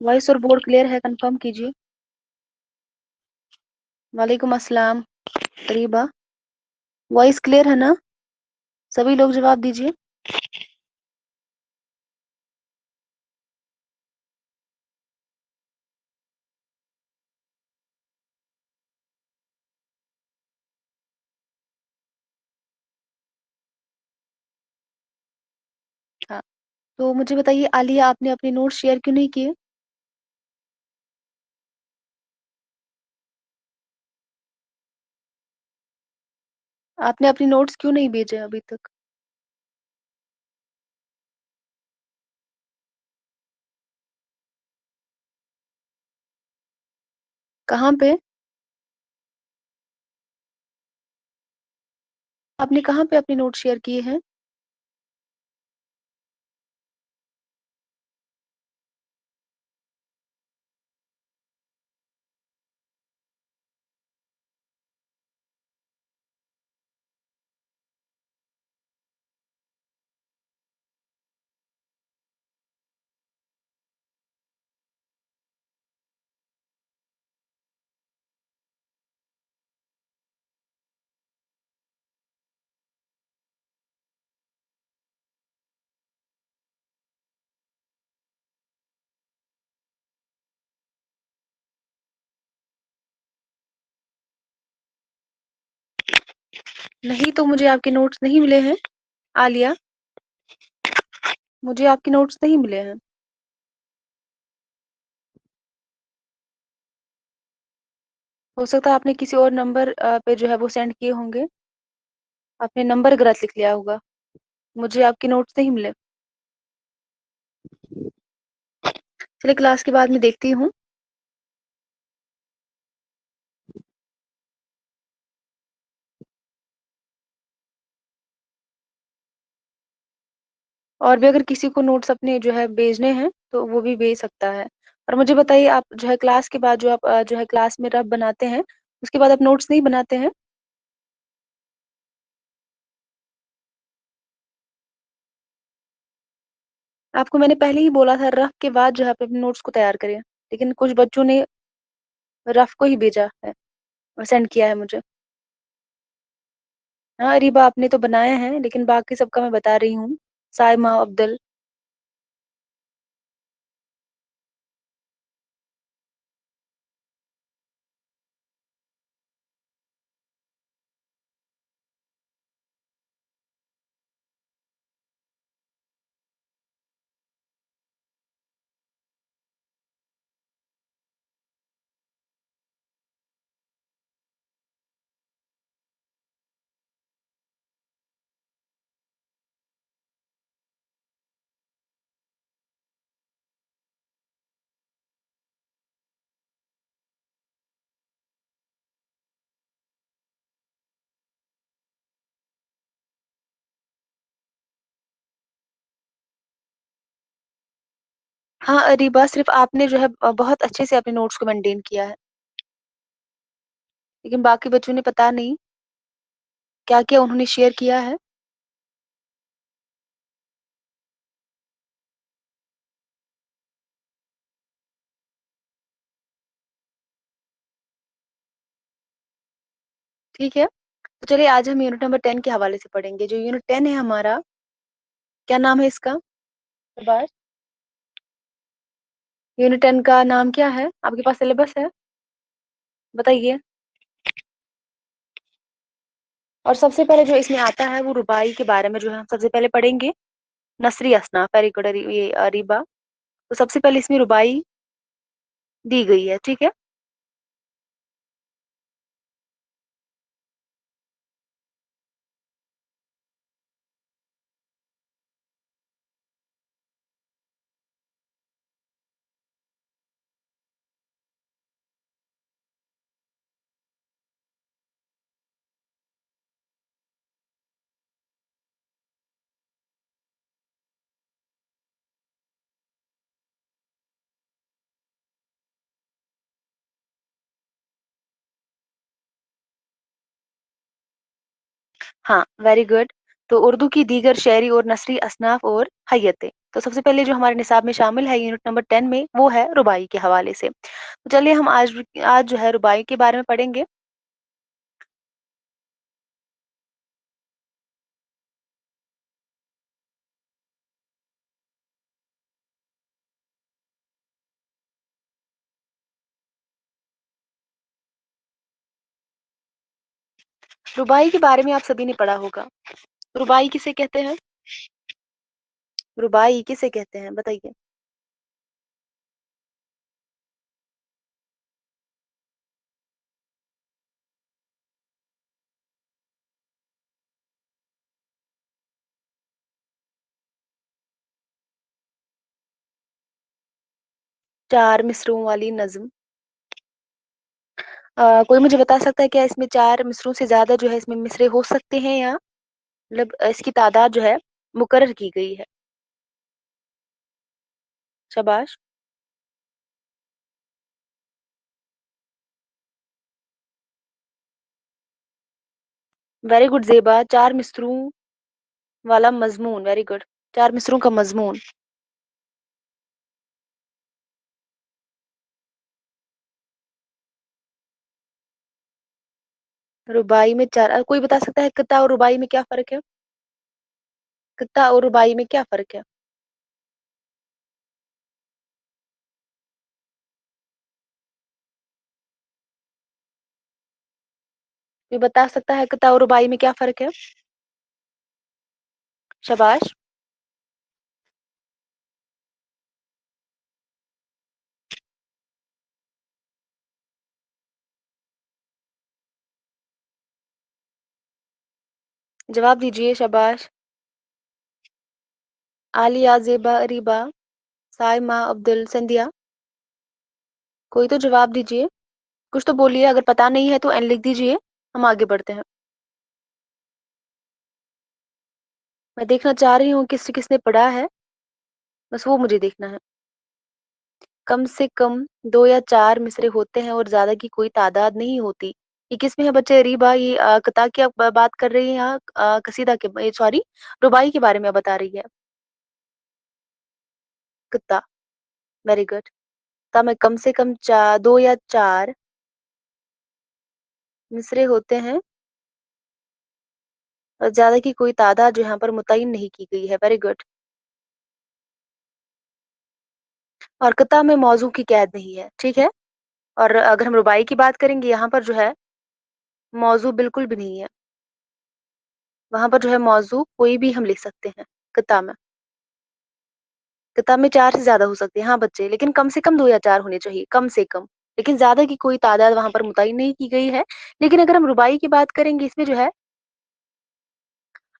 Voice और board clear है, confirm कीजिए। वालेकुम अस्सलाम तरीबा, वॉइस क्लियर है ना? सभी लोग जवाब दीजिए। हाँ, तो मुझे बताइए आलिया, आपने अपने नोट्स शेयर क्यों नहीं किए? आपने अपनी नोट्स क्यों नहीं भेजे अभी तक? कहाँ पे? आपने कहाँ पे अपने नोट्स शेयर किए हैं? नहीं, तो मुझे आपके नोट्स नहीं मिले हैं आलिया, मुझे आपके नोट्स नहीं मिले हैं। हो सकता है आपने किसी और नंबर पे जो है वो सेंड किए होंगे, आपने नंबर गलत लिख लिया होगा। मुझे आपके नोट्स नहीं मिले। चलिए क्लास के बाद में देखती हूँ। और भी अगर किसी को नोट्स अपने जो है भेजने हैं तो वो भी भेज सकता है। और मुझे बताइए, आप जो है क्लास के बाद जो आप जो है क्लास में रफ बनाते हैं, उसके बाद आप नोट्स नहीं बनाते हैं? आपको मैंने पहले ही बोला था रफ के बाद जो है आप अपने नोट्स को तैयार करें, लेकिन कुछ बच्चों ने रफ को ही भेजा है और सेंड किया है मुझे। हाँ अरीबा, आपने तो बनाया है, लेकिन बाकी सबका मैं बता रही हूँ। साइमा, अब्दुल। हाँ अरीबा, सिर्फ आपने जो है बहुत अच्छे से अपने नोट्स को मेंटेन किया है, लेकिन बाकी बच्चों ने पता नहीं क्या क्या उन्होंने शेयर किया है। ठीक है, तो चलिए आज हम यूनिट नंबर 10 के हवाले से पढ़ेंगे। जो यूनिट 10 है हमारा, क्या नाम है इसका? शाबाश। यूनिट 10 का नाम क्या है? आपके पास सिलेबस है? बताइए। और सबसे पहले जो इसमें आता है वो रुबाई के बारे में जो है हम सबसे पहले पढ़ेंगे। नसरी असना, वेरी गुड ये अरीबा। तो सबसे पहले इसमें रुबाई दी गई है, ठीक है। हाँ वेरी गुड। तो उर्दू की दीगर शेरी और नसरी असनाफ और हैयतें। तो सबसे पहले जो हमारे निसाब में शामिल है यूनिट नंबर 10 में, वो है रुबाई के हवाले से। तो चलिए हम आज जो है रुबाई के बारे में पढ़ेंगे। रुबाई के बारे में आप सभी ने पढ़ा होगा। रुबाई किसे कहते हैं? रुबाई किसे कहते हैं बताइए। चार मिसरों वाली नज्म। कोई मुझे बता सकता है क्या इसमें चार मिसरों से ज्यादा जो है इसमें मिसरे हो सकते हैं, या मतलब इसकी तादाद जो है मुकर्रर की गई है? शाबाश, वेरी गुड ज़ेबा। चार मिसरों वाला मजमून, वेरी गुड। चार मिसरों का मजमून। रुबाई में चार, कोई बता सकता है कित्ता और रुबाई में क्या फर्क है? कित्ता और रुबाई में क्या फर्क है? कोई बता सकता है कित्ता और रुबाई में क्या फर्क है? शाबाश, जवाब दीजिए। शाबाश, आलिया, ज़ेबा, अरीबा, साइमा, अब्दुल, संध्या। कोई तो जवाब दीजिए, कुछ तो बोलिए। अगर पता नहीं है तो एन लिख दीजिए, हम आगे बढ़ते हैं। मैं देखना चाह रही हूँ किस किसने पढ़ा है, बस वो मुझे देखना है। कम से कम दो या चार मिसरे होते हैं और ज्यादा की कोई तादाद नहीं होती। ये किस में है बच्चे? रीबा, ये कता की आप बात कर रही हैं, यहाँ कसीदा के, सॉरी, रुबाई के बारे में बता रही है। कता, वेरी गुड। में कम से कम दो या चार मिसरे होते हैं और ज्यादा की कोई तादाद जो यहाँ पर मुतय्यन नहीं की गई है, वेरी गुड। और कता में मौजू की कैद नहीं है, ठीक है। और अगर हम रुबाई की बात करेंगे, यहाँ पर जो है मौजू बिल्कुल भी नहीं है। वहां पर जो है मौजू कोई भी हम लिख सकते हैं किताब में। किताब में चार से ज्यादा हो सकते हैं हाँ बच्चे, लेकिन कम से कम दो या चार होने चाहिए, कम से कम। लेकिन ज्यादा की कोई तादाद वहां पर मुतय्यन नहीं की गई है। लेकिन अगर हम रुबाई की बात करेंगे, इसमें जो है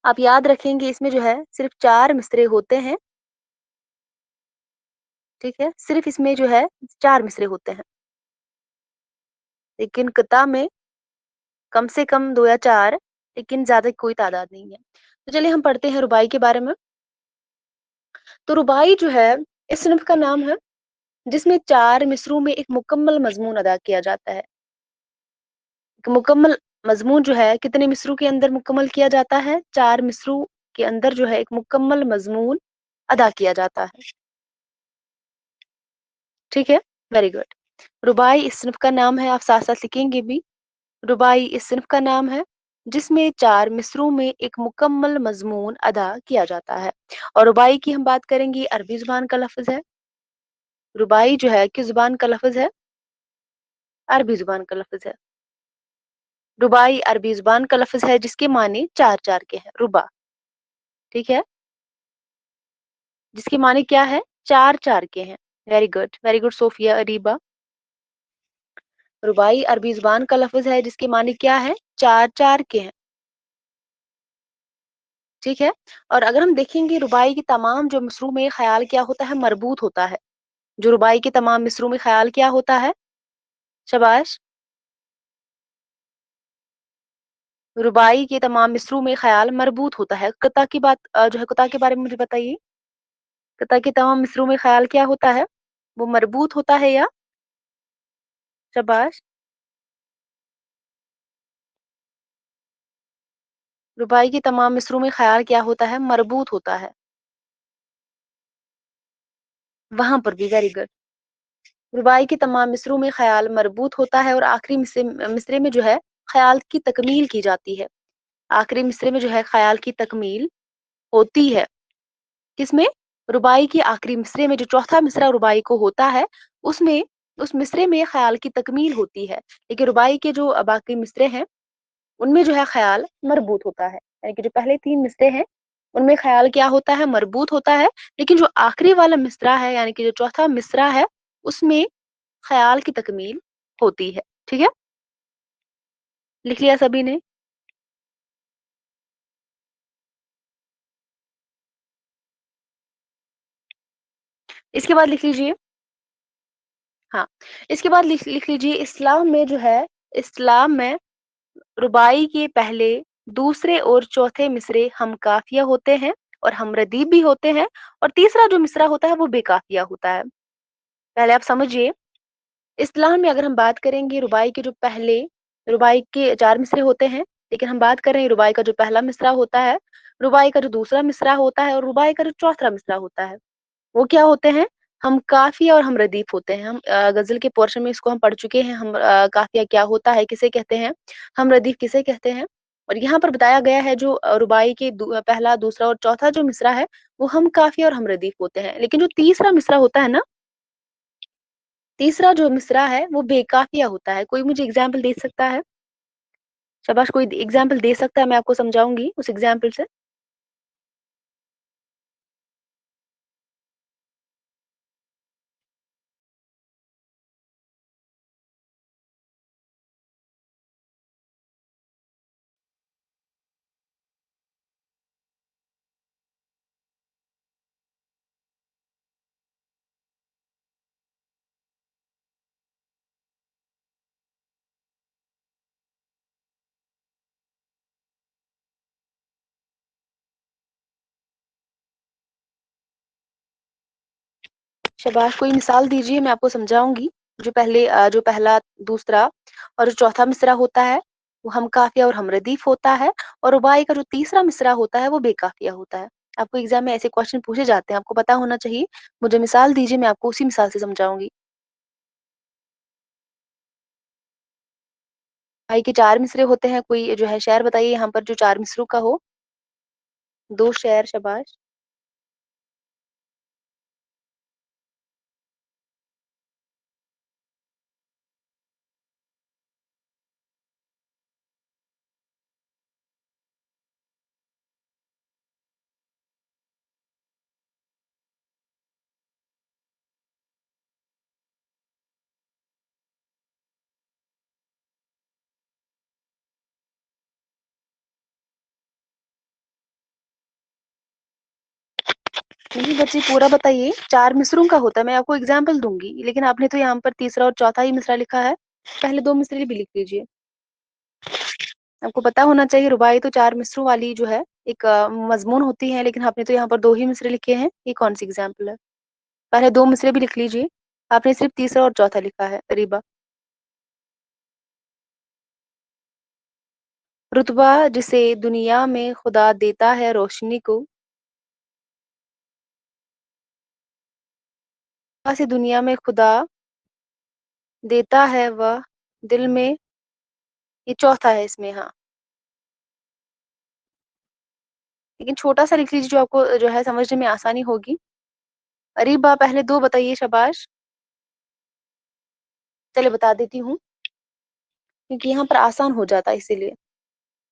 आप याद रखेंगे, इसमें जो है सिर्फ चार मिसरे होते हैं, ठीक है। सिर्फ इसमें जो है चार मिसरे होते हैं, लेकिन किताब में कम से कम दो या चार, लेकिन ज्यादा की कोई तादाद नहीं है। तो चलिए हम पढ़ते हैं रुबाई के बारे में। तो रुबाई जो है इस सिनफ का नाम है जिसमें चार मिसरों में एक मुकम्मल मजमून अदा किया जाता है। एक मुकम्मल मजमून जो है कितने मिसरों के अंदर मुकम्मल किया जाता है? चार मिसरों के अंदर जो है एक मुकम्मल मजमून अदा किया जाता है, ठीक है। Very good. रुबाई इस सिनफ का नाम है, आप साथ साथ लिखेंगे भी। रुबाई इस सिनफ का नाम है जिसमें चार मिसरों में एक मुकम्मल मजमून अदा किया जाता है। और रुबाई की हम बात करेंगे, अरबी जुबान का लफ्ज है। रुबाई जो है किस जुबान का लफ्ज है? अरबी जुबान का लफ्ज है। रुबाई अरबी जुबान का लफ्ज है जिसके माने चार चार के हैं, रुबा, ठीक है। जिसके माने क्या है? चार चार के हैं। Very good, very good Sofia, Areeba. रुबाई अरबी जुबान का लफ्ज है जिसके माने क्या है? चार चार के हैं, ठीक है। और अगर हम देखेंगे रुबाई की तमाम जो मिसरों में ख्याल क्या होता है? मरबूत होता है। जो रुबाई के तमाम मिसरों में ख्याल क्या होता है? शाबाश। रुबाई के तमाम मिसरों में ख्याल मरबूत होता है। कता की बात जो है कता के बारे में मुझे बताइए। कता के तमाम मिसरों में ख्याल क्या होता है? वो मरबूत होता है या? शाबाश। रुबाई के तमाम मिसरों में ख्याल क्या होता है? मरबूत होता है। वहाँ पर भी वेरी गुड। रुबाई के तमाम मिसरों में ख्याल मरबूत होता है और आखिरी मिसरे में जो है ख्याल की तकमील की जाती है। आखिरी मिसरे में जो है ख्याल की तकमील होती है। किसमें? रुबाई के आखिरी मिसरे में जो चौथा मिसरा रुबाई को होता है, उसमें उस मिसरे में ख्याल की तकमील होती है। लेकिन रुबाई के जो बाकी मिसरे हैं, उनमें जो है ख्याल मरबूत होता है। यानी कि जो पहले 3 मिसरे हैं, उनमें ख्याल क्या होता है? मरबूत होता है। लेकिन जो आखिरी वाला मिसरा है, यानी कि जो चौथा मिसरा है, उसमें ख्याल की तकमील होती है। ठीक है? लिख लिया सभी ने? इसके बाद लिख लीजिए। हाँ, इसके बाद लिख लीजिए, इस्लाम में जो है, इस्लाम में रुबाई के पहले, दूसरे और चौथे मिसरे हम काफिया होते हैं और हम रदीफ भी होते हैं, और तीसरा जो मिसरा होता है वो बेकाफिया होता है। पहले आप समझिए, इस्लाम में अगर हम बात करेंगे, रुबाई के जो पहले, रुबाई के 4 मिसरे होते हैं, लेकिन हम बात कर रहे हैं रुबाई का जो पहला मिसरा होता है, रुबाई का जो दूसरा मिसरा होता है, और रुबाई का जो चौथा मिसरा होता है, वो क्या होते हैं? हम काफिया और हम रदीफ होते हैं। हम गजल के पोर्शन में इसको हम पढ़ चुके हैं। हम काफिया क्या होता है, किसे कहते हैं, हम रदीफ किसे कहते हैं। और यहाँ पर बताया गया है जो रुबाई के पहला, दूसरा और चौथा जो मिसरा है, वो हम काफिया और हम रदीफ होते हैं। लेकिन जो तीसरा मिसरा होता है ना, तीसरा जो मिसरा है वो बेकाफिया होता है। कोई मुझे एग्जाम्पल दे सकता है? शाबाश, कोई एग्जाम्पल दे सकता है? मैं आपको समझाऊंगी उस एग्जाम्पल से। शाबाश, कोई मिसाल दीजिए, मैं आपको समझाऊंगी। जो पहला, दूसरा और जो चौथा मिसरा होता है, वो हम काफिया और हम रदीफ होता है, और रुबाई का जो तीसरा मिसरा होता है वो बेकाफिया होता है। आपको एग्जाम में ऐसे क्वेश्चन पूछे जाते हैं, आपको पता होना चाहिए। मुझे मिसाल दीजिए, मैं आपको उसी मिसाल से समझाऊंगी। भाई के 4 मिसरे होते हैं, कोई जो है शेर बताइए यहाँ पर जो 4 मिसरों का हो। 2 शेर, शाबाश। नहीं बच्चे, पूरा बताइए। 4 मिसरों का होता है, मैं आपको एग्जाम्पल दूंगी, लेकिन आपने तो यहाँ पर तीसरा और चौथा ही मिसरा लिखा है। पहले 2 मिसरे भी लिख लीजिए। आपको पता होना चाहिए, रुबाई तो 4 मिसरों वाली जो है एक मजमून होती है, लेकिन आपने तो यहाँ पर 2 ही मिसरे लिखे हैं। ये कौन सी एग्जाम्पल है? पहले 2 मिसरे भी लिख लीजिए। आपने सिर्फ तीसरा और चौथा लिखा है, रीबा। रुतबा जिसे दुनिया में खुदा देता है रोशनी को, से दुनिया में खुदा देता है वह दिल में। ये चौथा है इसमें, हाँ। लेकिन छोटा सा लिख लीजिए जो आपको जो है समझने में आसानी होगी। रीबा, पहले 2 बताइए, शाबाश। चले बता देती हूँ, क्योंकि यहाँ पर आसान हो जाता है इसीलिए।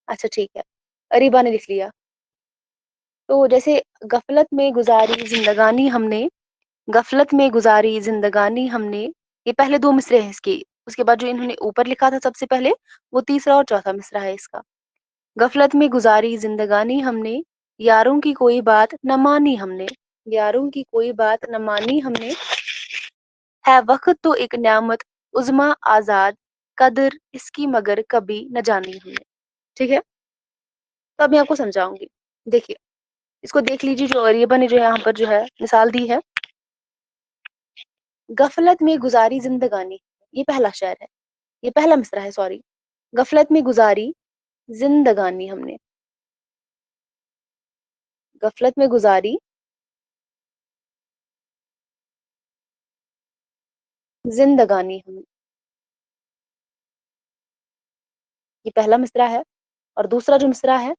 अच्छा ठीक है, अरीबा ने लिख लिया। तो जैसे गफलत में गुजारी जिंदगानी हमने, गफलत में गुजारी जिंदगानी हमने, ये पहले 2 मिसरे हैं इसके। उसके बाद जो इन्होंने ऊपर लिखा था सबसे पहले, वो तीसरा और चौथा मिसरा है इसका। गफलत में गुजारी जिंदगानी हमने, यारों की कोई बात न मानी हमने, यारों की कोई बात न मानी हमने, है वक्त तो एक नियामत उज़्मा आजाद, कदर इसकी मगर कभी न जानी हमने। ठीक है? तो अब मैं आपको समझाऊंगी। देखिए, इसको देख लीजिए, जो अरीबा ने जो यहाँ पर जो है मिसाल दी है। गफलत में गुजारी जिंदगानी, ये पहला शेर है, ये पहला मिसरा है, सॉरी। गफलत में गुजारी जिंदगानी हमने, गफलत में गुजारी जिंदगानी हमने। ये पहला मिसरा है। और दूसरा जो मिसरा है,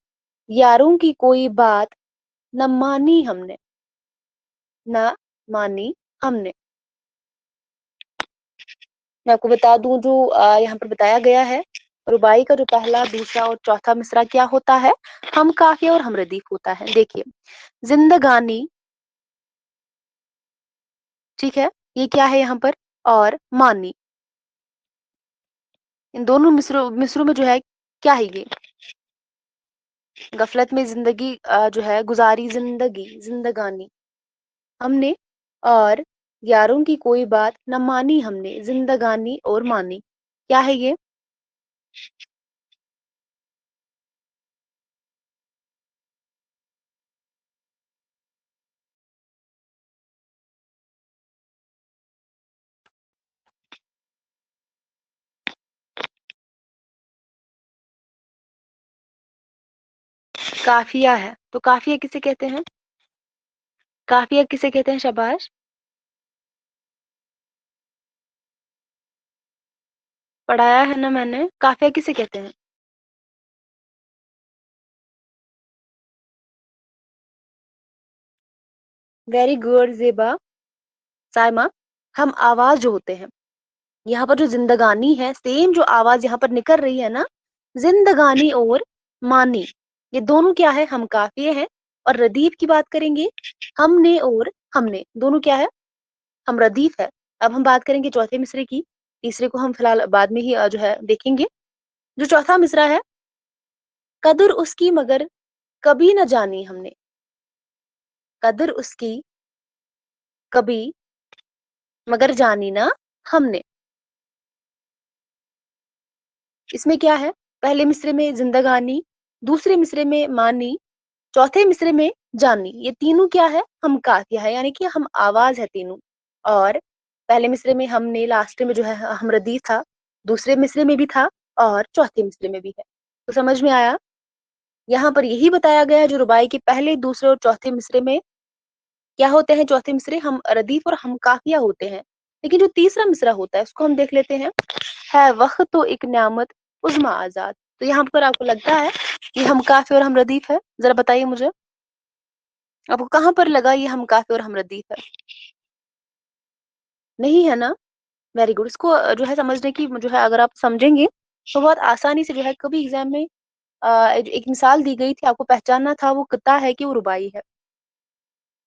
यारों की कोई बात न मानी हमने, न मानी हमने। मैं आपको बता दूं जो यहाँ पर बताया गया है, रुबाई का जो पहला, दूसरा और चौथा मिसरा क्या होता है, हम काफिया और हम रदीफ होता है। देखिए, जिंदगानी, ठीक है, ये क्या है यहाँ पर, और मानी, इन दोनों मिसरों में जो है क्या है ये, गफलत में जिंदगी जो है गुजारी जिंदगी जिंदगानी हमने, और यारों की कोई बात न मानी हमने, जिंदगानी और मानी, क्या है ये। काफिया है। तो काफिया किसे कहते हैं, काफिया किसे कहते हैं, शाबाश, पढ़ाया है ना मैंने, काफिया किसे कहते हैं। वेरी गुड जेबा, साइमा। हम आवाज जो होते हैं, यहाँ पर जो जिंदगानी है, सेम जो आवाज यहाँ पर निकल रही है ना, जिंदगानी और मानी, ये दोनों क्या है, हम काफिए हैं। और रदीफ की बात करेंगे, हमने और हमने दोनों क्या है, हम रदीफ है। अब हम बात करेंगे चौथे मिसरे की, तीसरे को हम फिलहाल बाद में ही जो है देखेंगे। जो चौथा मिसरा है, कदर उसकी मगर कभी न जानी हमने, कदर उसकी कभी मगर जानी ना हमने। इसमें क्या है, पहले मिसरे में जिंदगानी, दूसरे मिसरे में मानी, चौथे मिसरे में जानी, ये तीनों क्या है, हम काफिया है, यानी कि हम आवाज है तीनों। और पहले मिसरे में हमने, लास्ट में जो है हम रदीफ था, दूसरे मिसरे में भी था, और चौथे मिसरे में भी है। तो समझ में आया, यहाँ पर यही बताया गया है जो रुबाई के पहले, दूसरे और चौथे मिसरे में क्या होते हैं, चौथे मिसरे हम रदीफ और हम काफिया होते हैं। लेकिन जो तीसरा मिसरा होता है उसको हम देख लेते हैं, है वक्त तो एक नियामत उज़्मा आजाद। तो यहाँ पर आपको लगता है कि हम काफी और हम रदीफ है, जरा बताइए मुझे, आपको कहाँ पर लगा ये हम काफी और हम रदीफ है, नहीं है ना। वेरी गुड, इसको जो है समझने की जो है, अगर आप समझेंगे तो बहुत आसानी से जो है, कभी एग्जाम में एक मिसाल दी गई थी, आपको पहचानना था वो कितना है कि वो रुबाई है,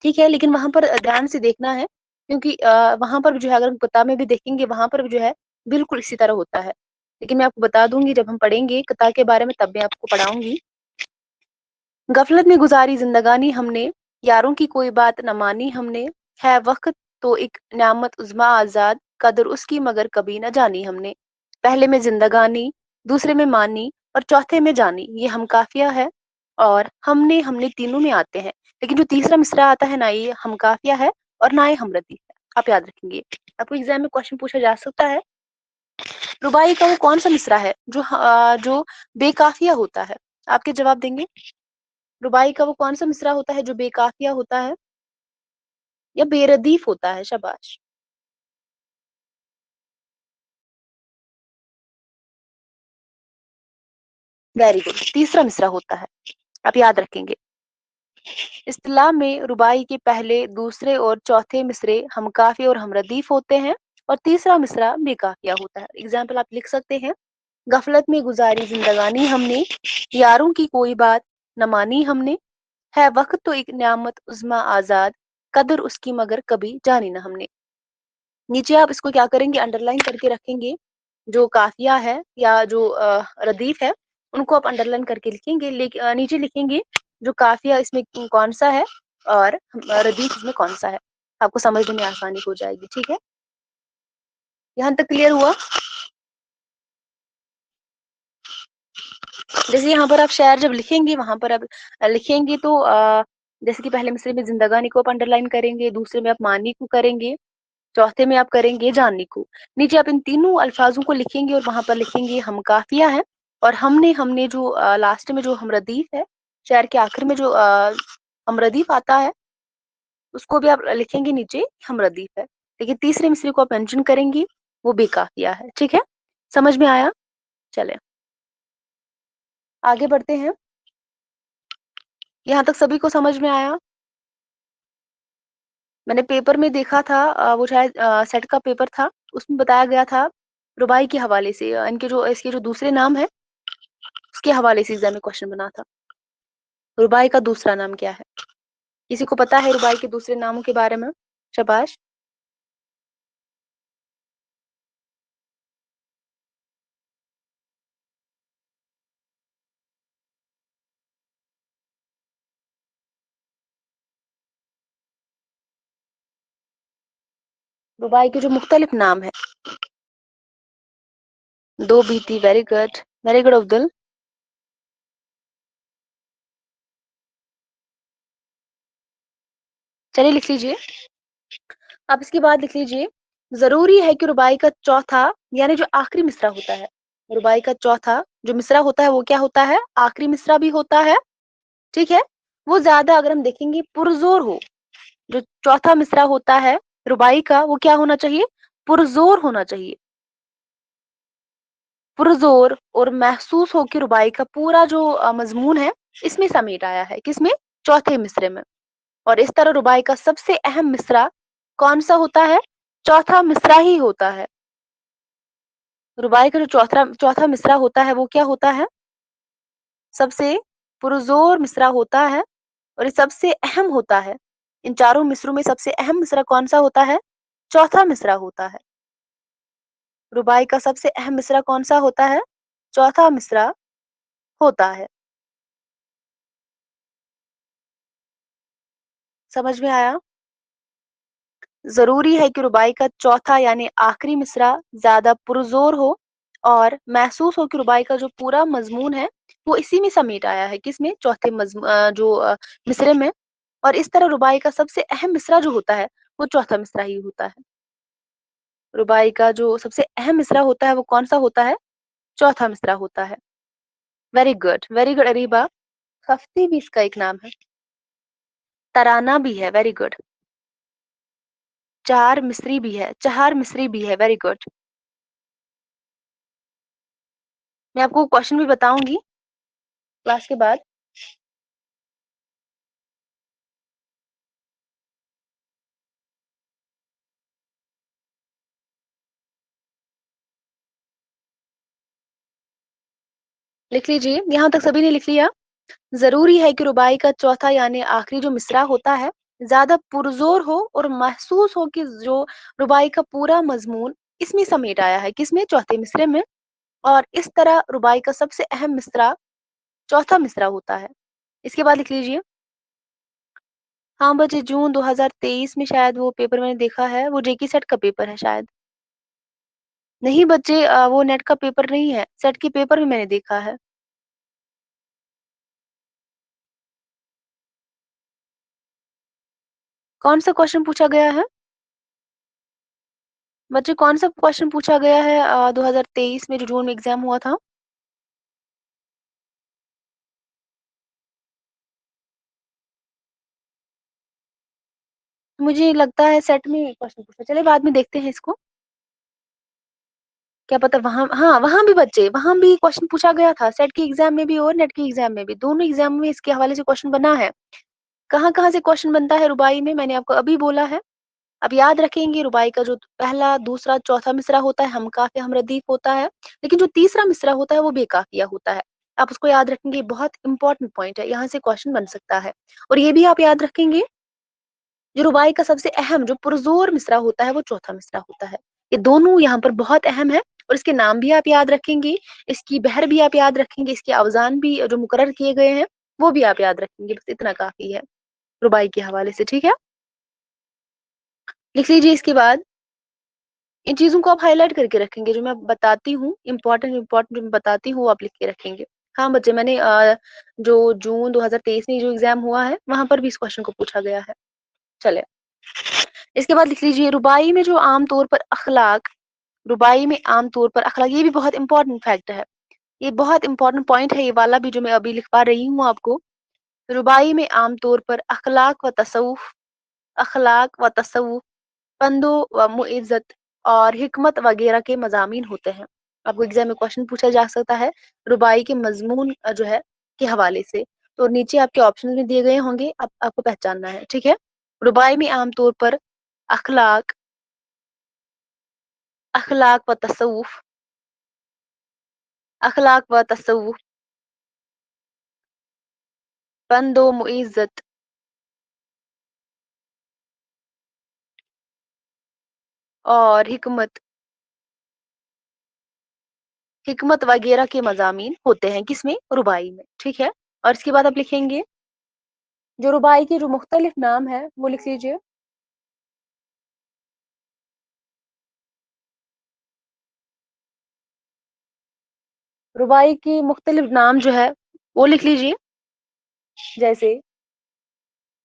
ठीक है। लेकिन वहां पर ध्यान से देखना है, क्योंकि वहां पर जो है, अगर हम किताब में भी देखेंगे वहां पर भी जो है बिल्कुल इसी तरह होता है। लेकिन मैं आपको बता दूंगी, जब हम पढ़ेंगे किताब के बारे में तब मैं आपको पढ़ाऊंगी। गफलत में गुजारी जिंदगानी हमने, यारों की कोई बात न मानी हमने, है वक्त तो एक नियामत उज़्मा आजाद, कदर उसकी मगर कभी न जानी हमने। पहले में जिंदगानी, दूसरे में मानी, और चौथे में जानी, ये हम काफिया है। और हमने हमने तीनों में आते हैं। लेकिन जो तीसरा मिसरा आता है ना, ये हम काफिया है और ना ही हम रदी है, आप याद रखेंगे। आपको एग्जाम में क्वेश्चन पूछा जा सकता है, रुबाई का वो कौन सा मिसरा है जो जो बेकाफिया होता है, आपके जवाब देंगे। रुबाई का वो कौन सा मिसरा होता है जो बेकाफिया होता है या बेरदीफ होता है, शाबाश। वेरी गुड, तीसरा मिसरा होता है, आप याद रखेंगे। इस्तिलाह में रुबाई के पहले, दूसरे और चौथे मिसरे हम काफी और हम रदीफ होते हैं, और तीसरा मिसरा बेकाफिया होता है। एग्जाम्पल आप लिख सकते हैं, गफलत में गुजारी जिंदगानी हमने, यारों की कोई बात न मानी हमने, है वक्त तो एक नियामत उज़्मा आजाद, कदर उसकी मगर कभी जानी ना हमने। नीचे आप इसको क्या करेंगे, अंडरलाइन करके रखेंगे, जो काफिया है या जो रदीफ है उनको आप अंडरलाइन करके लिखेंगे, नीचे लिखेंगे जो काफिया इसमें कौन सा है और रदीफ इसमें कौन सा है, आपको समझने में आसानी हो जाएगी, ठीक है। यहाँ तक क्लियर हुआ। जैसे यहाँ पर आप शायर जब लिखेंगे, वहां पर आप लिखेंगे तो जैसे कि पहले मिसरे में जिंदगानी को आप अंडरलाइन करेंगे, दूसरे में आप मानी को करेंगे, चौथे में आप करेंगे जानी को। नीचे आप इन तीनों अल्फाजों को लिखेंगे और वहां पर लिखेंगे हम काफिया है, और हमने हमने जो लास्ट में जो हम रदीफ है, शेर के आखिर में जो हमरदीफ आता है, उसको भी आप लिखेंगे नीचे हमरदीफ है, लेकिन तीसरे मिसरे को आप मेंशन करेंगी, वो बेकाफिया है। ठीक है, समझ में आया? चले आगे बढ़ते हैं। यहाँ तक सभी को समझ में आया? मैंने पेपर में देखा था, वो शायद सेट का पेपर था, उसमें बताया गया था रुबाई के हवाले से, इनके जो इसके जो दूसरे नाम है उसके हवाले से एग्जाम में क्वेश्चन बना था। रुबाई का दूसरा नाम क्या है? किसी को पता है रुबाई के दूसरे नामों के बारे में? शाबाश। रुबाई के जो मुख्तलिफ नाम है, दो बीती, वेरी गुड अब्दुल। चलिए लिख लीजिए। आप इसके बाद लिख लीजिए, जरूरी है कि रुबाई का चौथा यानी जो आखिरी मिसरा होता है, रुबाई का चौथा जो मिसरा होता है वो क्या होता है? आखिरी मिसरा भी होता है। ठीक है, वो ज्यादा अगर हम देखेंगे पुरजोर हो, जो चौथा मिसरा होता है रुबाई का वो क्या होना चाहिए? पुरजोर होना चाहिए। पुरजोर और महसूस हो कि रुबाई का पूरा जो मजमून है इसमें समेट आया है, किसमें? चौथे मिसरे में। और इस तरह रुबाई का सबसे अहम मिसरा कौन सा होता है? चौथा मिसरा ही होता है। रुबाई का जो चौथा चौथा मिसरा होता है वो क्या होता है? सबसे पुरजोर मिसरा होता है और ये सबसे अहम होता है। इन चारों मिसरों में सबसे अहम मिसरा कौन सा होता है? चौथा मिसरा होता है। रुबाई का सबसे अहम मिसरा कौन सा होता है? चौथा मिसरा होता है। समझ में आया? जरूरी है कि रुबाई का चौथा यानी आखिरी मिसरा ज्यादा पुरजोर हो और महसूस हो कि रुबाई का जो पूरा मजमून है वो इसी में समेट आया है, किसमें? चौथे मिसरे में। और इस तरह रुबाई का सबसे अहम मिसरा जो होता है वो चौथा मिसरा ही होता है। रुबाई का जो सबसे अहम मिसरा होता है वो कौन सा होता है? चौथा मिसरा होता है। Very good Areeba. खफ्ती भी इसका एक नाम है, तराना भी है, वेरी गुड। चार मिसरी भी है, चहार मिसरी भी है, वेरी गुड। मैं आपको क्वेश्चन भी बताऊंगी क्लास के बाद। लिख लीजिए, यहाँ तक सभी ने लिख लिया। जरूरी है कि रुबाई का चौथा यानी आखिरी जो मिसरा होता है ज्यादा पुरजोर हो और महसूस हो कि जो रुबाई का पूरा मजमून इसमें समेट आया है, किसमें? चौथे मिसरे में। और इस तरह रुबाई का सबसे अहम मिसरा चौथा मिसरा होता है। इसके बाद लिख लीजिए। हाँ बच्चे, जून 2023 में शायद वो पेपर मैंने देखा है, वो जेकी सेट का पेपर है शायद। नहीं बच्चे, वो नेट का पेपर नहीं है, सेट के पेपर में मैंने देखा है। कौन सा क्वेश्चन पूछा गया है बच्चे? कौन सा क्वेश्चन पूछा गया है 2023 में जो जून में एग्जाम हुआ था? मुझे लगता है सेट में क्वेश्चन पूछा, चलिए बाद में देखते हैं इसको। क्या पता वहां, हाँ वहां भी बच्चे, वहां भी क्वेश्चन पूछा गया था, सेट के एग्जाम में भी और नेट के एग्जाम में भी, दोनों एग्जाम में इसके हवाले से क्वेश्चन बना है। कहाँ कहाँ से क्वेश्चन बनता है रुबाई में, मैंने आपको अभी बोला है। अब याद रखेंगे, रुबाई का जो पहला दूसरा चौथा मिसरा होता है हम काफिया हम रदीफ होता है, लेकिन जो तीसरा मिसरा होता है वो बेकाफिया होता है। आप उसको याद रखेंगे, बहुत इंपॉर्टेंट पॉइंट है, यहाँ से क्वेश्चन बन सकता है। और ये भी आप याद रखेंगे, जो रुबाई का सबसे अहम जो पुरजोर मिसरा होता है वो चौथा मिसरा होता है। ये दोनों यहाँ पर बहुत अहम है, और इसके नाम भी आप याद रखेंगे, इसकी बहर भी आप याद रखेंगे, इसके अवजान भी जो मुकर्रर किए गए हैं वो भी आप याद रखेंगे। बस इतना काफी है रुबाई के हवाले से। ठीक है, लिख लीजिए। इसके बाद इन चीजों को आप हाईलाइट करके रखेंगे, जो मैं बताती हूँ, इंपॉर्टेंट इंपॉर्टेंट जो मैं बताती हूँ वो आप लिख के रखेंगे। हाँ बच्चे, मैंने जो जून 2023 में जो एग्जाम हुआ है वहां पर भी इस क्वेश्चन को पूछा गया है। चले, इसके बाद लिख लीजिए, रुबाई में जो आमतौर पर अखलाक, रुबाई में आमतौर पर अखलाक, ये भी बहुत इंपॉर्टेंट फैक्ट है, ये बहुत इंपॉर्टेंट पॉइंट है, ये वाला भी जो मैं अभी लिखवा रही हूँ आपको। रुबाई में आम तौर पर अखलाक व तसव्वुफ, फंदो व मुइज़्ज़त और हिकमत वगैरह के मज़ामीन होते हैं। आपको एग्जाम में क्वेश्चन पूछा जा सकता है रुबाई के मजमून जो है के हवाले से। तो नीचे आपके ऑप्शन में दिए गए होंगे, आपको पहचानना है, ठीक है। रुबाई में आमतौर पर अखलाक अखलाक व तसव्वुफ अखलाक व तसव्वुफ, फंदो मुइज़्ज़त और हिकमत वगैरह के मज़ामीन होते हैं किसमें, रुबाई में, ठीक है। और इसके बाद आप लिखेंगे जो रुबाई के जो मुख्तलिफ नाम है वो लिख लीजिए। रुबाई के मुख्तलिफ नाम जो है वो लिख लीजिए। जैसे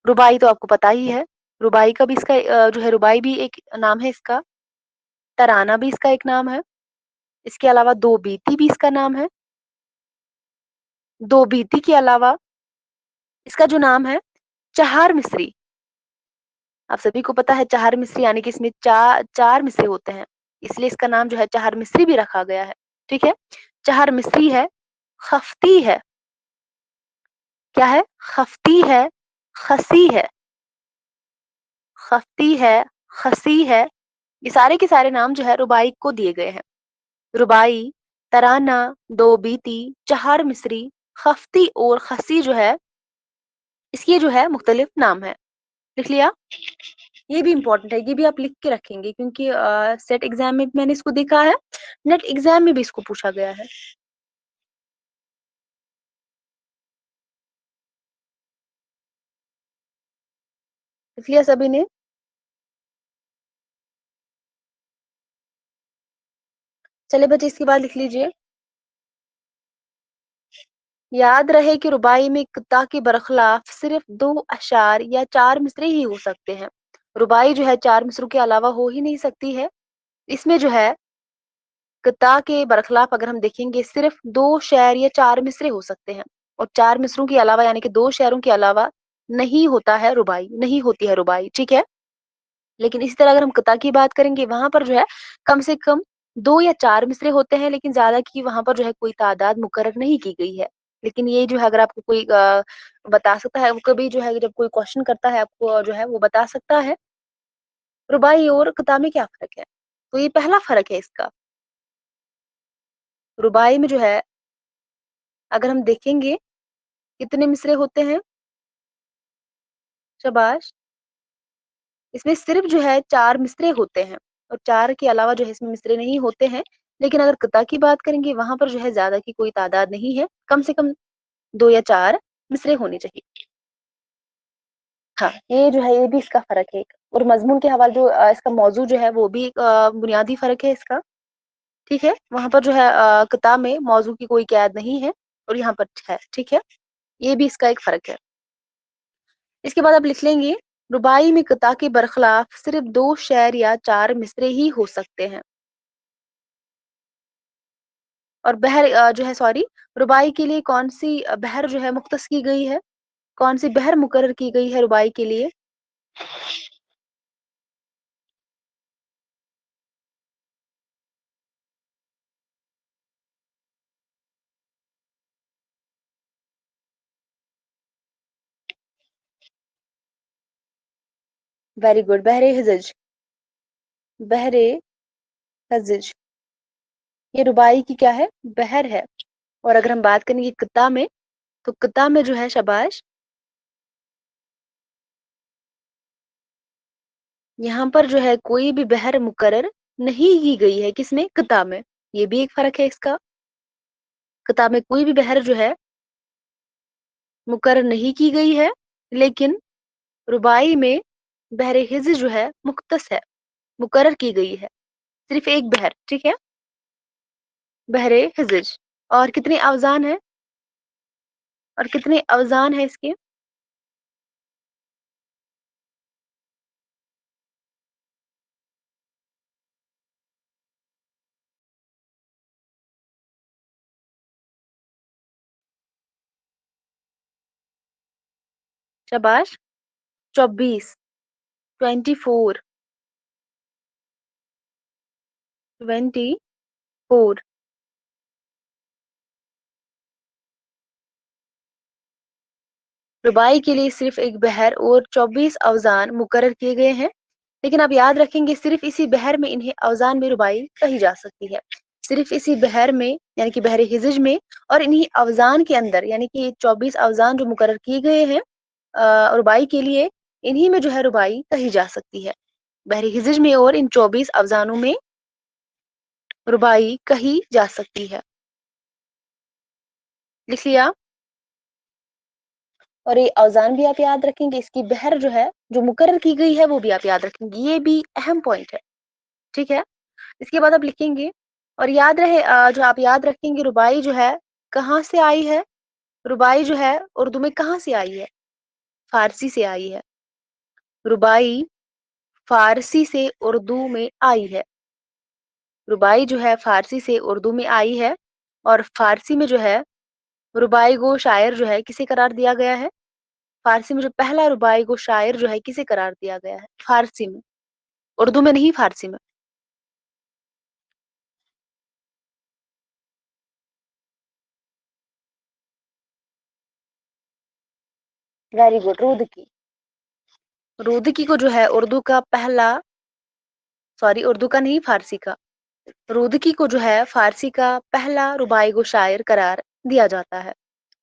रुबाई तो आपको पता ही है, रुबाई का भी इसका जो है रुबाई भी एक नाम है इसका, तराना भी इसका एक नाम है, इसके अलावा दो बीती भी इसका नाम है। दो बीती के अलावा इसका जो नाम है चहार मिस्री, आप सभी को पता है चहार मिस्री यानी कि इसमें चार मिसरे होते हैं, इसलिए इसका नाम जो है चहार मिस्री भी रखा गया है, ठीक है। चहार मिस्री है, खफ्ती है, क्या है, खफ्ती है, खसी है, खफ्ती है, खसी है, ये सारे के सारे नाम जो है रुबाई को दिए गए हैं। रुबाई, तराना, दो बीती, चहार मिस्री, खफ्ती और खसी जो है इसके जो है मुख्तलिफ नाम है। लिख लिया। ये भी इंपॉर्टेंट है, ये भी आप लिख के रखेंगे क्योंकि सेट एग्जाम में मैंने इसको देखा है, नेट एग्जाम में भी इसको पूछा गया है। लिख लिया सभी ने। चले बच्चे इसके बाद लिख लीजिए। याद रहे कि रुबाई में किता के बरखलाफ सिर्फ दो अशार या चार मिसरे ही हो सकते हैं। रुबाई जो है चार मिसरों के अलावा हो ही नहीं सकती है। इसमें जो है किता के बरखलाफ अगर हम देखेंगे सिर्फ दो शेर या चार मिसरे हो सकते हैं, और चार मिसरों के अलावा यानी कि दो शेरों के अलावा नहीं होता है रुबाई, नहीं होती है रुबाई, ठीक है। लेकिन इसी तरह अगर हम किता की बात करेंगे वहां पर जो है कम से कम दो या चार मिसरे होते हैं, लेकिन ज्यादा की वहां पर जो है कोई तादाद मुकर्रर नहीं की गई है। लेकिन ये जो है अगर आपको कोई बता सकता है, वो कभी जो है जब कोई क्वेश्चन करता है आपको जो है वो बता सकता है रुबाई और किता में क्या फर्क है। तो ये पहला फर्क है इसका। रुबाई में जो है अगर हम देखेंगे कितने मिसरे होते हैं, शाबाश, इसमें सिर्फ जो है चार मिसरे होते हैं, और चार के अलावा जो है इसमें मिसरे नहीं होते हैं। लेकिन अगर किता की बात करेंगे वहां पर जो है ज्यादा की कोई तादाद नहीं है, कम से कम दो या चार मिसरे होने चाहिए। हाँ, ये जो है ये भी इसका फर्क है। और मजमून के हवाले जो इसका मौजू जो है वो भी एक बुनियादी फर्क है इसका, ठीक है। वहां पर जो है किताब में मौजू की कोई कैद नहीं है, और यहाँ पर है, ठीक है। ये भी इसका एक फर्क है। इसके बाद आप लिख लेंगे रुबाई में किता के बरखलाफ सिर्फ दो शेर या चार मिसरे ही हो सकते हैं। और बहर जो है सॉरी, रुबाई के लिए कौन सी बहर जो है मुख्तस की गई है, कौन सी बहर मुकर्रर की गई है रुबाई के लिए। वेरी गुड, बहरे हिजज, बहरे हजज, ये रुबाई की क्या है, बहर है। और अगर हम बात करेंगे किता में, तो किता में जो है शाबाश, यहाँ पर जो है कोई भी बहर मुकर्रर नहीं की गई है, किसमें, किता में। ये भी एक फर्क है इसका। किताब में कोई भी बहर जो है मुकर्रर नहीं की गई है, लेकिन रुबाई में बहर हिज जो है मुख्तस है, मुकर्रर की गई है, सिर्फ एक बहर, ठीक है, बहर हिज। और कितने अवजान है, और कितने अवजान है इसके, शाबाश। 24, 24, 24। रुबाई के लिए सिर्फ एक बहर और 24 अवजान मुकर्रर किए गए हैं, लेकिन आप याद रखेंगे सिर्फ इसी बहर में इन्हें अवजान में रुबाई कही जा सकती है। सिर्फ इसी बहर में यानी कि बहर हिजज में और इन्हीं अवजान के अंदर यानी कि 24 अवजान जो मुकर्रर किए गए हैं रुबाई के लिए, इन्हीं में जो है रुबाई कही जा सकती है। बहर हिजज में और इन 24 अवजानों में रुबाई कही जा सकती है। लिख लिया। और ये अवजान भी आप याद रखेंगे, इसकी बहर जो है जो मुकर्रर की गई है वो भी आप याद रखेंगे, ये भी अहम पॉइंट है। ठीक है। इसके बाद आप लिखेंगे और याद रहे जो आप याद रखेंगे रुबाई जो है कहाँ से आई है। रुबाई जो है उर्दू में कहाँ से आई है? फारसी से आई है। रुबाई फारसी से उर्दू में आई है। रुबाई जो है फारसी से उर्दू में आई है और फारसी में जो है रुबाई को शायर जो है किसे करार दिया गया है? फारसी में जो पहला रुबाई को शायर जो है किसे करार दिया गया है? फारसी में, उर्दू में नहीं, फारसी में। Very good. रुदकी। रुदकी को जो है उर्दू का पहला, सॉरी उर्दू का नहीं फारसी का, रुदकी को जो है फारसी का पहला रुबाई को शायर करार दिया जाता है।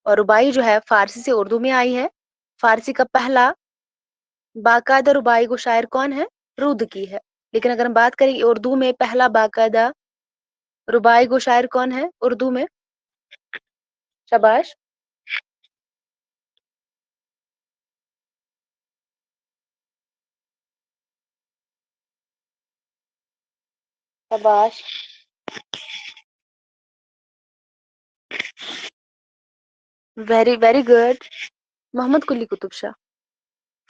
और रुबाई जो है फारसी से उर्दू में आई है। फारसी का पहला बाकायदा रुबाई को शायर कौन है? रुदकी है। लेकिन अगर हम बात करें उर्दू में पहला बाकायदा रुबाई को शायर कौन है उर्दू में? शाबाश। शाबाश। Very very good. Muhammad Quli Qutb Shah.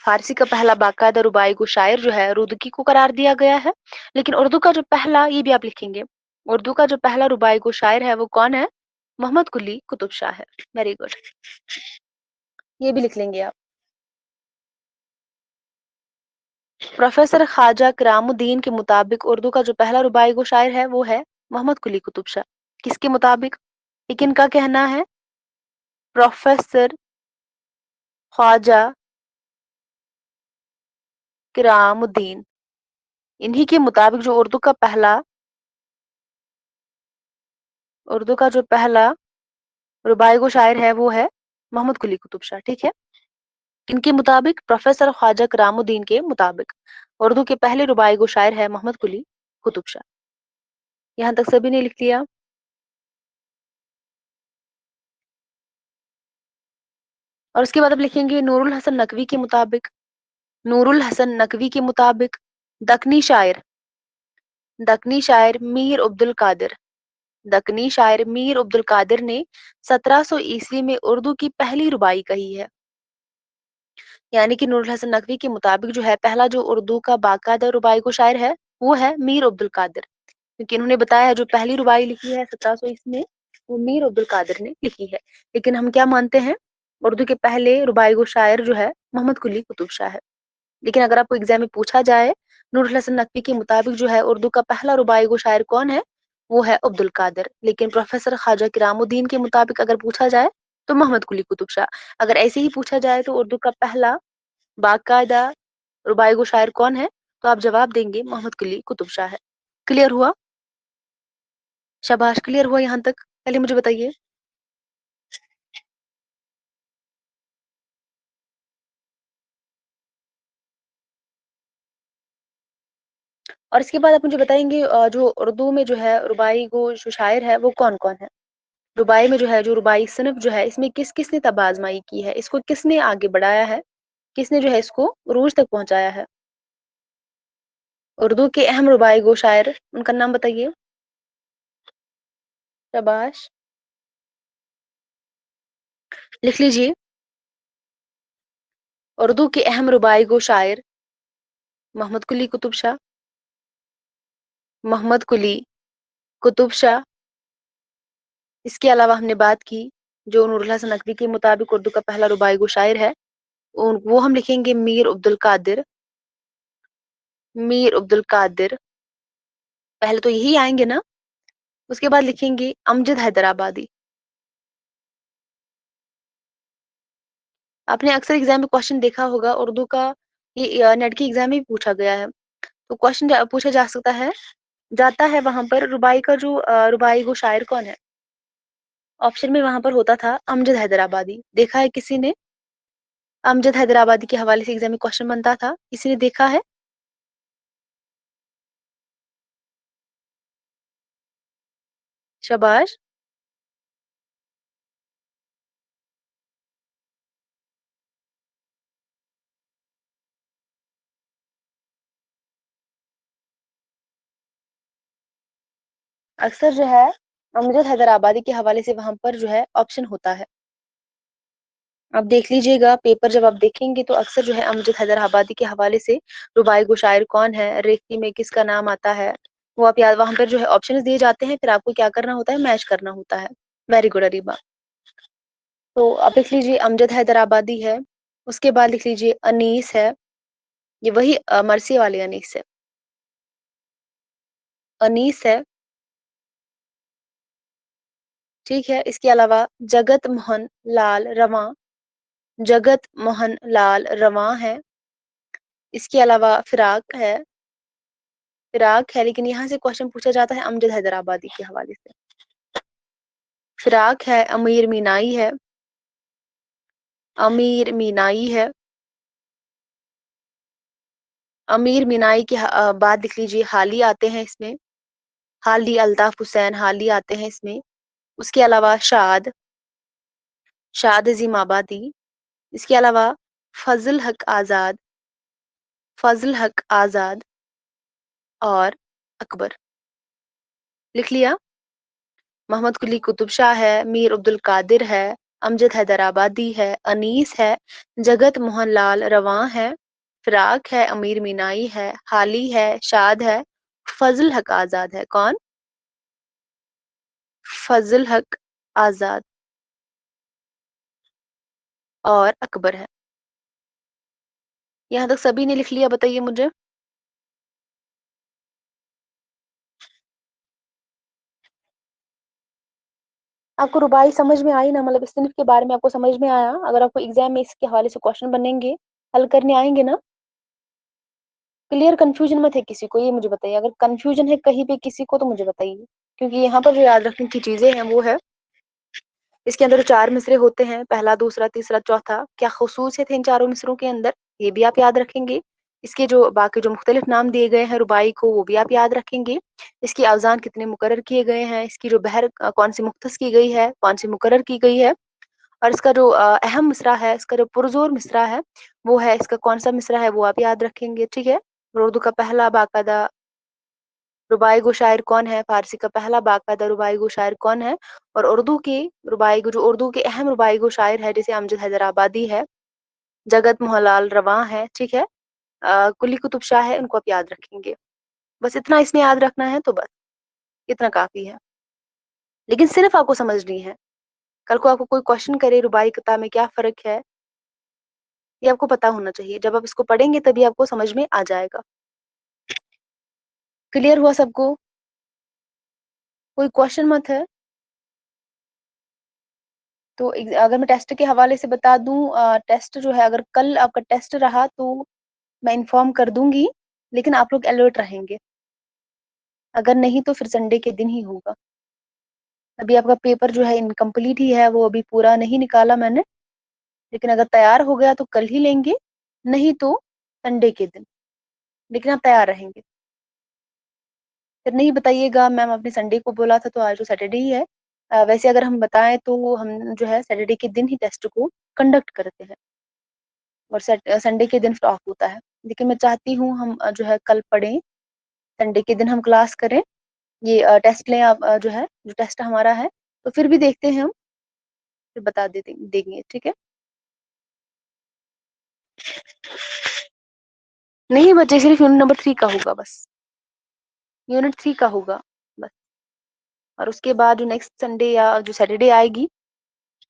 फारसी का पहला बाकायदा रुबाई को शायर जो है रुदकी को करार दिया गया है। लेकिन उर्दू का जो पहला, ये भी आप लिखेंगे, उर्दू का जो पहला रुबाई को शायर है वो कौन है? मोहम्मद कुली कुतुब शाह है। Very good. ये भी लिख लेंगे आप। प्रोफेसर ख्वाजा करामुद्दीन के मुताबिक उर्दू का जो पहला रुबाई को शायर है वो है मोहम्मद कुली कुतुब शाह। किसके मुताबिक? ये किनका कहना है? प्रोफेसर ख्वाजा करामुद्दीन, इन्हीं के मुताबिक जो उर्दू का जो पहला रुबाई को शायर है वो है मोहम्मद कुली कुतुब शाह। ठीक है। इनके मुताबिक, प्रोफेसर ख्वाजा करामुद्दीन के मुताबिक उर्दू के पहले रुबाई को शायर है मोहम्मद कुली कुतुब शाह। यहाँ तक सभी ने लिख लिया। और उसके बाद अब लिखेंगे नूरुल हसन नकवी के मुताबिक। नूरुल हसन नकवी के मुताबिक दक्कनी शायर, दक्कनी शायर मीर अब्दुल कादिर, दक्कनी शायर मीर अब्दुल कादिर ने 1700 ईस्वी में उर्दू की पहली रुबाई कही है। यानी कि नूरुल हसन नकवी के मुताबिक जो है पहला जो उर्दू का बाकायदा रुबाई को शायर है वो है मीर अब्दुल कादिर, क्योंकि इन्होंने बताया है जो पहली रुबाई लिखी है 1700 ईस्वी में वो मीर अब्दुल कादिर ने लिखी है। लेकिन हम क्या मानते हैं? उर्दू के पहले रुबाई को शायर जो है मोहम्मद कुली कुतुब शाह है। लेकिन अगर आपको एग्जाम में पूछा जाए नूरुल हसन नकवी के मुताबिक जो है उर्दू का पहला रुबाई को शायर कौन है, वो है अब्दुल कादिर। लेकिन प्रोफेसर ख्वाजा किरामुद्दीन के मुताबिक अगर पूछा जाए तो मोहम्मद कुली कुतुब शाह। अगर ऐसे ही पूछा जाए तो उर्दू का पहला बाकायदा रुबाई को शायर कौन है, तो आप जवाब देंगे मोहम्मद कुली कुतुब शाह है। क्लियर हुआ? शाबाश। क्लियर हुआ यहाँ तक? पहले मुझे बताइए। और इसके बाद आप मुझे बताएंगे जो उर्दू में जो है रुबाई को जो शायर है वो कौन कौन है? रुबाई में जो है जो रुबाई सनफ जो है इसमें किस किसने तबाजमाई की है, इसको किसने आगे बढ़ाया है, किसने जो है इसको उरूज तक पहुंचाया है? उर्दू के अहम रुबाई गो शायर, उनका नाम बताइए। शाबाश। लिख लीजिए। उर्दू के अहम रुबाई गो शायर मोहम्मद कुली कुतुब शाह, मोहम्मद कुली कुतुब शाह। इसके अलावा हमने बात की जो नूरुल हसन नकवी के मुताबिक उर्दू का पहला रुबाई गो शायर है वो हम लिखेंगे मीर अब्दुल कादिर। मीर अब्दुल कादिर पहले तो यही आएंगे ना। उसके बाद लिखेंगे अमजद हैदराबादी। आपने अक्सर एग्जाम में क्वेश्चन देखा होगा उर्दू का, ये नेट के एग्जाम में भी पूछा गया है। तो क्वेश्चन पूछा जा सकता है, जाता है वहां पर रुबाई का जो रुबाई वो शायर कौन है। ऑप्शन में वहां पर होता था अमजद हैदराबादी। देखा है किसी ने? अमजद हैदराबादी के हवाले से एग्जाम में क्वेश्चन बनता था, किसी ने देखा है? शाबाश। अक्सर जो है अमजद हैदराबादी के हवाले से वहां पर जो है ऑप्शन होता है। आप देख लीजिएगा पेपर, जब आप देखेंगे तो अक्सर जो है अमजद हैदराबादी के हवाले से रुबाई को शायर कौन है, रेखती में किसका नाम आता है, वो आप याद, वहां पर जो है ऑप्शंस दिए जाते हैं, फिर आपको क्या करना होता है, मैच करना होता है। Very good Areeba. तो आप लिख लीजिए अमजद हैदराबादी है। उसके बाद लिख लीजिए अनीस है। ये वही मरसी वाले अनीस है। अनीस है, ठीक है। इसके अलावा जगत मोहन लाल रवां। जगत मोहन लाल रवां है। इसके अलावा फिराक है। फिराक है, लेकिन यहाँ से क्वेश्चन पूछा जाता है अमजद हैदराबादी के हवाले से। फिराक है, अमीर मीनाई है। अमीर मीनाई है। अमीर मीनाई के बाद लिख लीजिए हाली आते हैं इसमें। हाली अल्ताफ हुसैन हाली आते हैं इसमें। उसके अलावा शाद, शाद अजीम आबादी। इसके अलावा फजल हक आजाद, फजल हक आजाद और अकबर। लिख लिया? मोहम्मद कुली कुतुब शाह है, मीर अब्दुल कादिर है, अमजद हैदराबादी है, अनीस है, जगत मोहन लाल रवां है, फिराक है, अमीर मीनाई है, हाली है, शाद है, फजल हक आजाद है। कौन? फजल हक आजाद और अकबर है। यहाँ तक सभी ने लिख लिया? बताइए मुझे। आपको रुबाई समझ में आई ना, मतलब इस सिनफ के बारे में आपको समझ में आया? अगर आपको एग्जाम में इसके हवाले से क्वेश्चन बनेंगे, हल करने आएंगे ना? क्लियर? कंफ्यूजन मत है किसी को, ये मुझे बताइए। अगर कंफ्यूजन है कहीं पे किसी को तो मुझे बताइए, क्योंकि यहाँ पर जो याद रखने की चीजें हैं वो है, इसके अंदर जो चार मिसरे होते हैं, पहला दूसरा तीसरा चौथा, क्या खसूसियत है इन चारों मिसरों के अंदर, ये भी आप याद रखेंगे। इसके जो बाकी जो मुख्तलिफ नाम दिए गए हैं रुबाई को, वो भी आप याद रखेंगे। इसकी अवजान कितने मुकर्रर किए गए हैं, इसकी जो बहर कौन सी मुख्तस की गई है, कौन सी मुकर्रर की गई है, और इसका जो अहम मिसरा है, इसका जो पुरजोर मिसरा है वो है, इसका कौन सा मिसरा है वो आप याद रखेंगे, ठीक है। और उर्दू का पहला बाकायदा रुबाई गो शायर कौन है, फारसी का पहला बाकायदा रुबाई गो शायर कौन है, और उर्दू की रुबाई गो, जो उर्दू के अहम रुबाई गो शायर है, जैसे अमजद हैदराबादी है, जगत मोहनलाल रवां है, ठीक है, कुली कुतुब शाह है, उनको आप याद रखेंगे। बस इतना इसमें याद रखना है, तो बस इतना काफी है। लेकिन सिर्फ आपको समझनी है। कल को आपको कोई क्वेश्चन करे रुबाई किताब में क्या फर्क है, ये आपको पता होना चाहिए। जब आप इसको पढ़ेंगे तभी आपको समझ में आ जाएगा। क्लियर हुआ सबको? कोई क्वेश्चन मत है? तो अगर मैं टेस्ट के हवाले से बता दूं, टेस्ट जो है, अगर कल आपका टेस्ट रहा तो मैं इन्फॉर्म कर दूंगी, लेकिन आप लोग अलर्ट रहेंगे। अगर नहीं तो फिर संडे के दिन ही होगा। अभी आपका पेपर जो है इनकम्प्लीट ही है, वो अभी पूरा नहीं निकाला मैंने, लेकिन अगर तैयार हो गया तो कल ही लेंगे, नहीं तो संडे के दिन। लेकिन आप तैयार रहेंगे। फिर नहीं बताइएगा मैम आपने संडे को बोला था, तो आज तो सैटरडे ही है। वैसे अगर हम बताएं तो हम जो है सैटरडे के दिन ही टेस्ट को कंडक्ट करते हैं, और संडे के दिन फिर ऑफ होता है। लेकिन मैं चाहती हूँ हम जो है कल पढ़ें, संडे के दिन हम क्लास करें, ये टेस्ट लें आप, जो है जो टेस्ट हमारा है, तो फिर भी देखते हैं हम, फिर बता देते देंगे, ठीक है। नहीं बच्चे, सिर्फ यूनिट नंबर 3 का होगा बस। यूनिट 3 का होगा बस। और उसके बाद जो नेक्स्ट संडे या जो सैटरडे आएगी,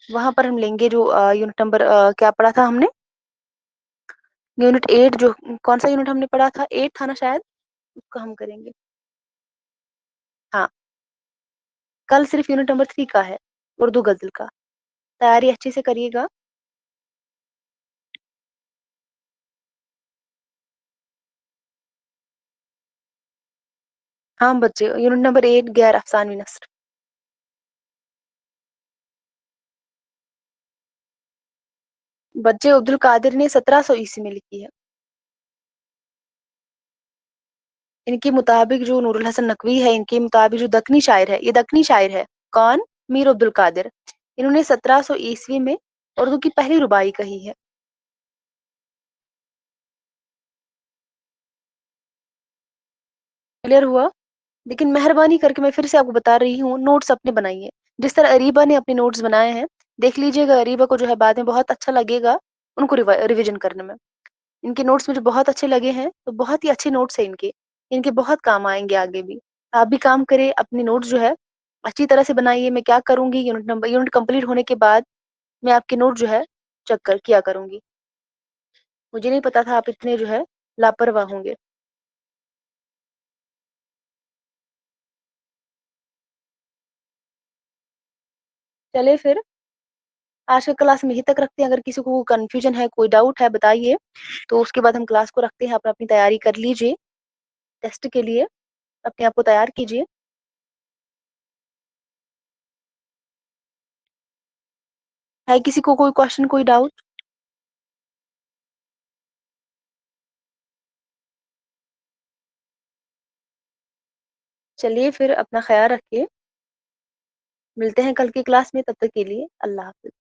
वहां पर हम लेंगे जो यूनिट नंबर क्या पढ़ा था हमने, यूनिट 8 जो कौन सा यूनिट हमने पढ़ा था, 8 था ना शायद, उसका हम करेंगे। हाँ, कल सिर्फ यूनिट नंबर 3 का है, उर्दू गजल का। तैयारी अच्छे से करिएगा। हाँ बच्चे, यूनिट नंबर 8 गैर अफसानवी नस्र। बच्चे अब्दुल कादिर ने 1700 ईस्वी में लिखी है। इनके मुताबिक जो नूरुल हसन नकवी है, इनके मुताबिक जो दक्कनी शायर है, ये दक्कनी शायर है। कौन? मीर अब्दुल कादिर। इन्होंने 1700 ईस्वी में उर्दू की पहली रुबाई कही है। क्लियर हुआ? लेकिन मेहरबानी करके मैं फिर से आपको बता रही हूँ, नोट्स अपने बनाइए। जिस तरह अरीबा ने अपने नोट्स बनाए हैं, देख लीजिएगा, अरीबा को जो है बाद में बहुत अच्छा लगेगा उनको रिविजन करने में। इनके नोट्स मुझे बहुत अच्छे लगे हैं, तो बहुत ही अच्छे नोट्स हैं इनके। इनके बहुत काम आएंगे आगे भी। आप भी काम करें, अपने नोट्स जो है अच्छी तरह से बनाइए। मैं क्या करूंगी, यूनिट कंप्लीट होने के बाद मैं आपके नोट जो है चेक कर किया करूंगी। मुझे नहीं पता था आप इतने जो है लापरवाह होंगे। चले फिर, आज का क्लास में यहीं तक रखते हैं। अगर किसी को कंफ्यूजन है, कोई डाउट है, बताइए। तो उसके बाद हम क्लास को रखते हैं। आप अपनी तैयारी कर लीजिए टेस्ट के लिए, अपने आप को तैयार कीजिए। है किसी को कोई क्वेश्चन, कोई डाउट? चलिए फिर, अपना ख्याल रखिए। मिलते हैं कल की क्लास में, तब तक के लिए अल्लाह हाफिज।